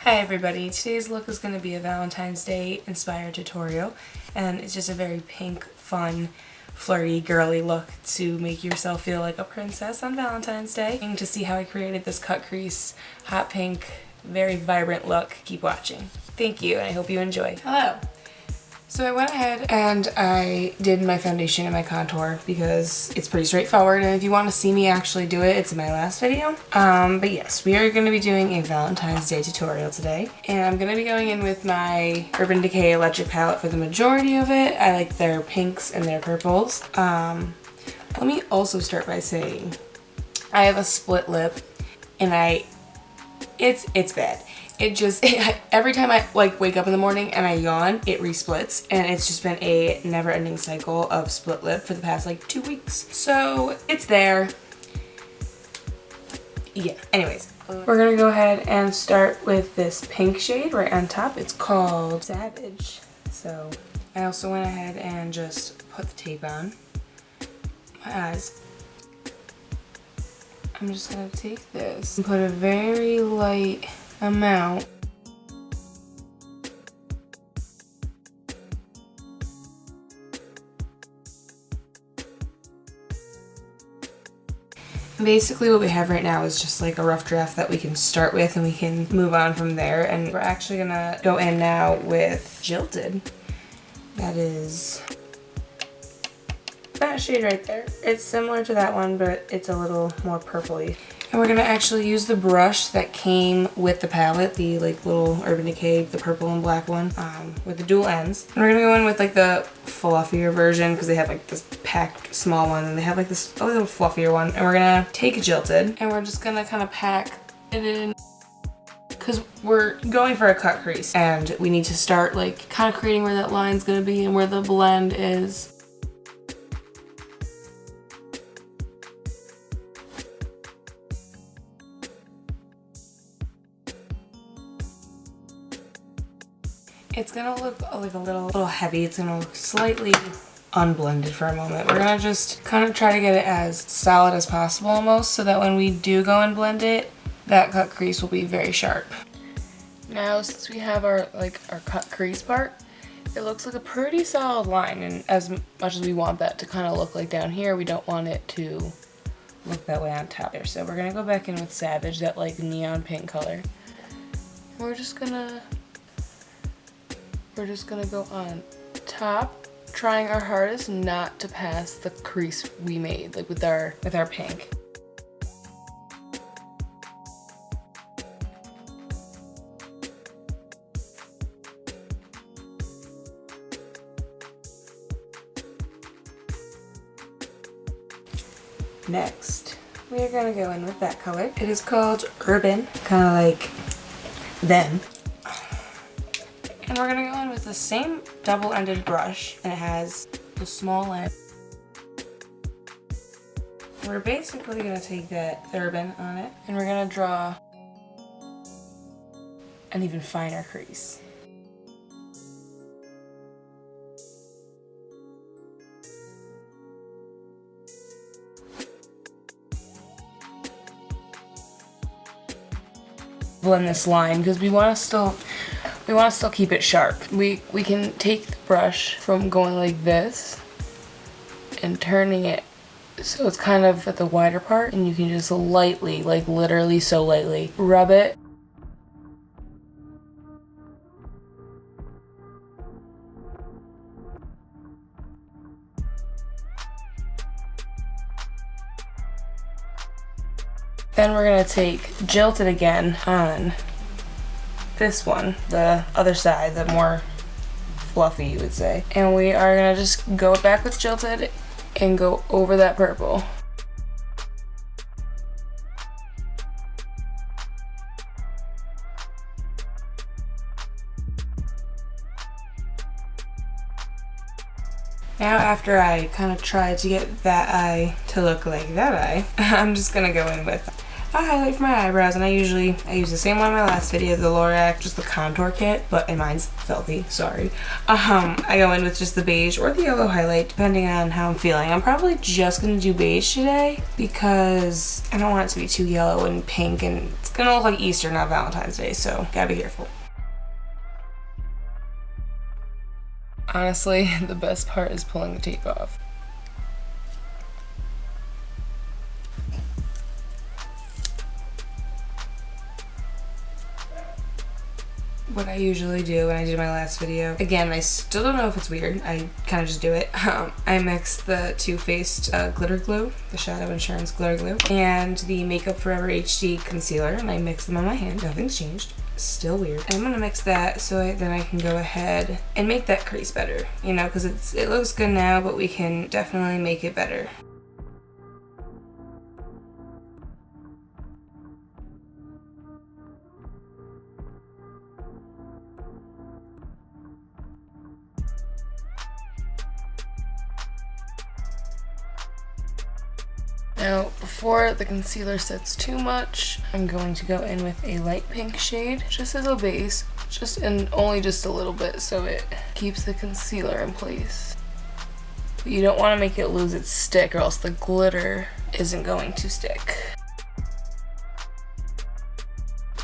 Hi everybody, today's look is going to be a Valentine's Day inspired tutorial, and it's just a very pink, fun, flirty, girly look to make yourself feel like a princess on Valentine's Day. And to see how I created this cut crease, hot pink, very vibrant look, keep watching. Thank you, and I hope you enjoy. Hello! So I went ahead and I did my foundation and my contour because it's pretty straightforward, and if you want to see me actually do it, it's in my last video. But yes, we are going to be doing a Valentine's Day tutorial today, and I'm going to be going in with my Urban Decay Electric palette for the majority of it. I like their pinks and their purples. Let me also start by saying I have a split lip, and it's bad. Every time I wake up in the morning and I yawn, it resplits, and it's just been a never-ending cycle of split lip for the past 2 weeks. So it's there. Yeah, anyways. We're gonna go ahead and start with this pink shade right on top. It's called Savage. So I also went ahead and just put the tape on my eyes. I'm just gonna take this and put a very light amount. Basically what we have right now is just like a rough draft that we can start with, and we can move on from there. And we're actually gonna go in now with Jilted. That is that shade right there. It's similar to that one, but it's a little more purpley. And we're gonna actually use the brush that came with the palette, the little Urban Decay, the purple and black one, with the dual ends. And we're gonna go in with the fluffier version because they have this packed small one, and they have this a little fluffier one. And we're gonna take Jilted, and we're just gonna kind of pack it in because we're going for a cut crease, and we need to start kind of creating where that line's gonna be and where the blend is. It's gonna look a little heavy. It's gonna look slightly unblended for a moment. We're gonna just kind of try to get it as solid as possible almost, so that when we do go and blend it, that cut crease will be very sharp. Now, since we have our cut crease part, it looks like a pretty solid line, and as much as we want that to kind of look like down here, we don't want it to look that way on top there. So we're gonna go back in with Savage, that neon pink color. We're just gonna go on top, trying our hardest not to pass the crease we made, with our pink. Next, we are gonna go in with that color. It is called Urban, kind of like them. And we're gonna go in with the same double-ended brush, and it has the small end. We're basically gonna take that Urban on it, and we're gonna draw an even finer crease. Blend this line because we want to still keep it sharp. We can take the brush from going like this and turning it so it's kind of at the wider part, and you can just lightly, literally so lightly, rub it. Then we're gonna take Jilted again on this one, the other side, the more fluffy, you would say. And we are gonna just go back with Jilted and go over that purple. Now, after I kind of tried to get that eye to look like that eye, I'm just gonna go in with a highlight for my eyebrows, and I use the same one in my last video, the Lorac, just the contour kit, and mine's filthy, sorry. I go in with just the beige or the yellow highlight, depending on how I'm feeling. I'm probably just gonna do beige today because I don't want it to be too yellow and pink, and it's gonna look like Easter, not Valentine's Day, so gotta be careful. Honestly, the best part is pulling the tape off. What I usually do when I did my last video, again, I still don't know if it's weird, I kind of just do it. I mix the Too Faced glitter glue, the Shadow Insurance glitter glue, and the Makeup Forever HD concealer, and I mix them on my hand. Nothing's changed. Still weird. And I'm gonna mix that so then I can go ahead and make that crease better, you know, because it looks good now, but we can definitely make it better. Now, before the concealer sets too much, I'm going to go in with a light pink shade, just as a base, only just a little bit so it keeps the concealer in place. But you don't want to make it lose its stick or else the glitter isn't going to stick.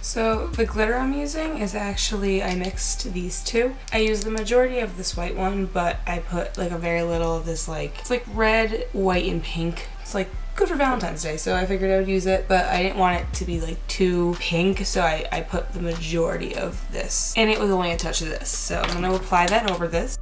So the glitter I'm using is actually, I mixed these two. I used the majority of this white one, but I put like a very little of this it's like red, white, and pink. It's like good for Valentine's Day, so I figured I would use it, but I didn't want it to be like too pink, so I put the majority of this. And it was only a touch of this, so I'm gonna apply that over this.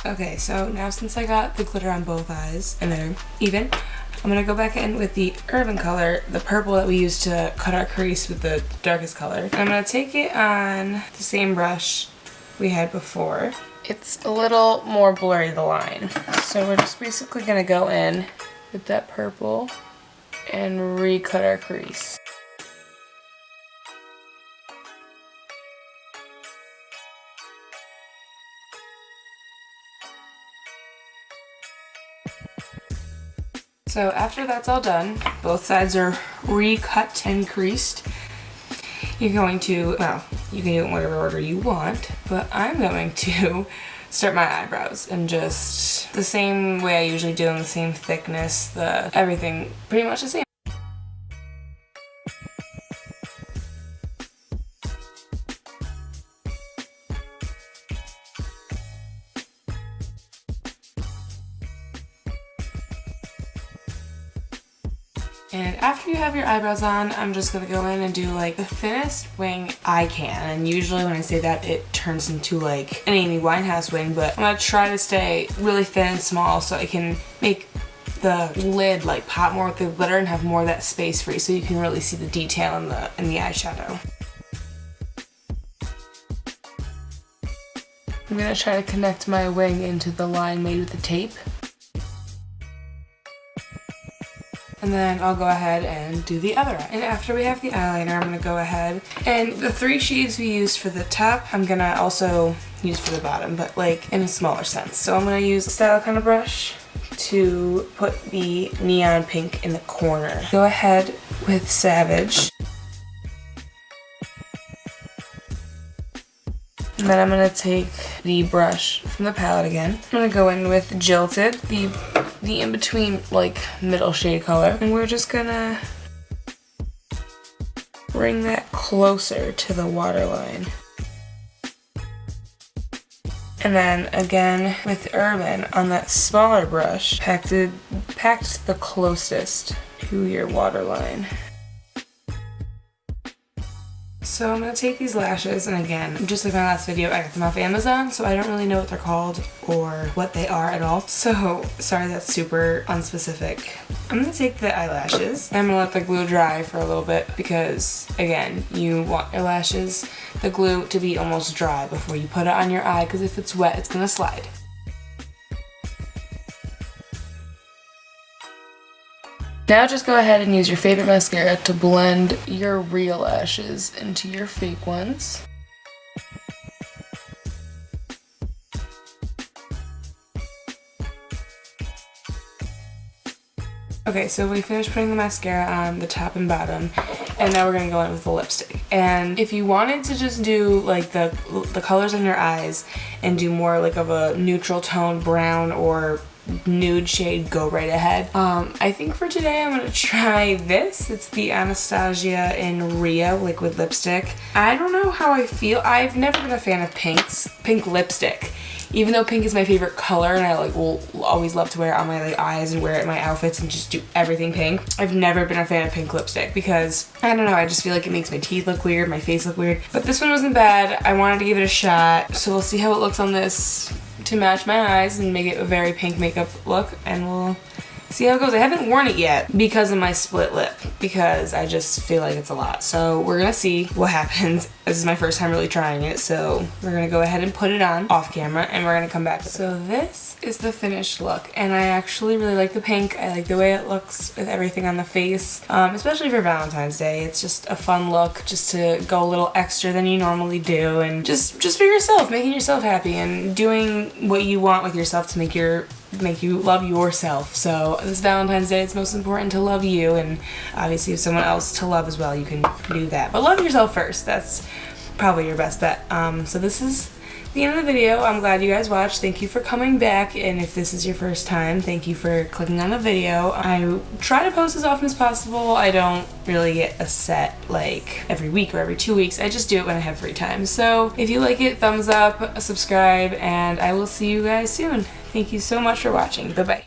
Okay, so now since I got the glitter on both eyes and they're even, I'm gonna go back in with the Urban color, the purple that we used to cut our crease with the darkest color. And I'm gonna take it on the same brush we had before. It's a little more blurry, the line. So we're just basically gonna go in with that purple and recut our crease. So after that's all done, both sides are recut and creased. You're going to, well, you can do it in whatever order you want, but I'm going to start my eyebrows and just the same way I usually do them, the same thickness, everything pretty much the same. And after you have your eyebrows on, I'm just gonna go in and do like the thinnest wing I can. And usually when I say that, it turns into like an Amy Winehouse wing, but I'm gonna try to stay really thin and small so I can make the lid like pop more with the glitter and have more of that space free so you can really see the detail in the eyeshadow. I'm gonna try to connect my wing into the line made with the tape. And then I'll go ahead and do the other eye. And after we have the eyeliner, I'm gonna go ahead and the 3 shades we used for the top, I'm gonna also use for the bottom, but like in a smaller sense. So I'm gonna use a style kind of brush to put the neon pink in the corner. Go ahead with Savage. And then I'm gonna take the brush from the palette again. I'm gonna go in with Jilted, the in-between like middle shade color. And we're just gonna bring that closer to the waterline. And then again with Urban on that smaller brush, packed the closest to your waterline. So I'm going to take these lashes, and again, just like my last video, I got them off Amazon, so I don't really know what they're called or what they are at all. So, sorry that's super unspecific. I'm going to take the eyelashes, and I'm going to let the glue dry for a little bit because, again, you want your lashes, the glue to be almost dry before you put it on your eye because if it's wet, it's going to slide. Now just go ahead and use your favorite mascara to blend your real lashes into your fake ones. Okay, so we finished putting the mascara on the top and bottom, and now we're gonna go in with the lipstick. And if you wanted to just do like the colors on your eyes and do more like of a neutral tone brown or nude shade, go right ahead. I think for today I'm gonna try this. It's the Anastasia in Rio liquid lipstick. I don't know how I feel. I've never been a fan of pink lipstick. Even though pink is my favorite color and I like will always love to wear it on my like eyes and wear it in my outfits and just do everything pink, I've never been a fan of pink lipstick because I don't know, I just feel like it makes my teeth look weird, my face look weird. But this one wasn't bad. I wanted to give it a shot, so we'll see how it looks on this to match my eyes and make it a very pink makeup look, and we'll see how it goes. I haven't worn it yet because of my split lip, because I just feel like it's a lot. So we're gonna see what happens. This is my first time really trying it, so we're gonna go ahead and put it on off camera and we're gonna come back. So this is the finished look, and I actually really like the pink. I like the way it looks with everything on the face, especially for Valentine's Day. It's just a fun look, just to go a little extra than you normally do, and just for yourself, making yourself happy and doing what you want with yourself to make you love yourself. So this Valentine's Day, it's most important to love you, and obviously if someone else to love as well, you can do that. But love yourself first. That's probably your best bet. So this is the end of the video. I'm glad you guys watched. Thank you for coming back, and if this is your first time, thank you for clicking on the video. I try to post as often as possible. I don't really get a set like every week or every 2 weeks. I just do it when I have free time. So if you like it, thumbs up, subscribe, and I will see you guys soon. Thank you so much for watching. Bye-bye.